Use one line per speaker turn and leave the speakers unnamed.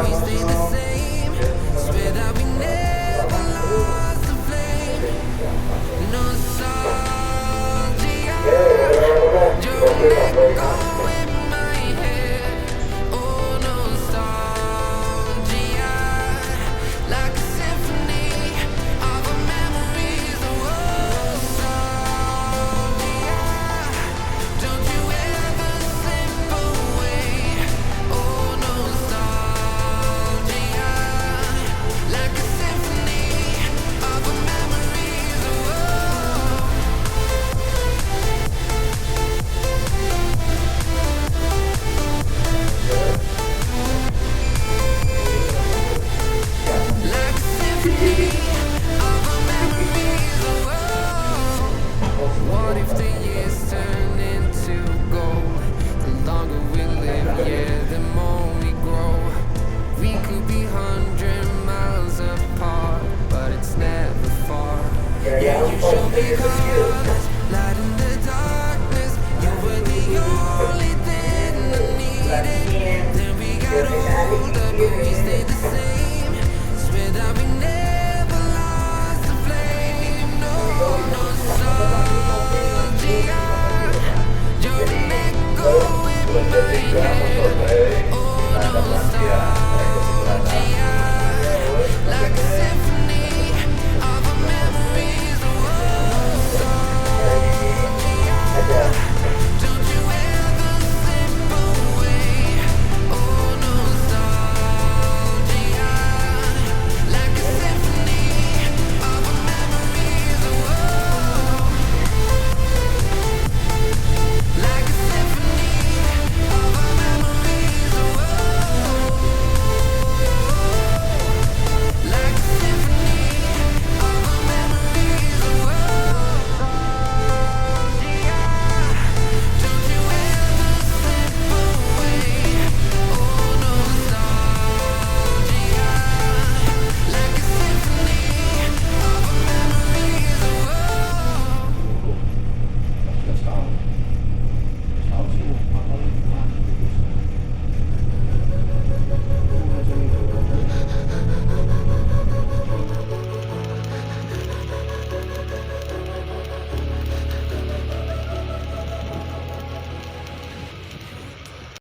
we stay the same. Swear that we never lost the flame. Nostalgia, don't let go in my head. Oh, nostalgia, like a symphony of our memories. Oh, nostalgia, don't you ever slip away. Oh, nostalgia, like a symphony of our memories. Oh, like a symphony of our memories. Oh, what if the years turn into gold? The longer we live, yeah, the more we grow. We could be 100 miles apart, but it's never far. Yeah, you showed me colors, light in the darkness. You were the only thing I needed. Then we got older, but we stayed the same. Swear that we never lost the flame. No, nostalgia, don't let go in my head. Oh, nostalgia.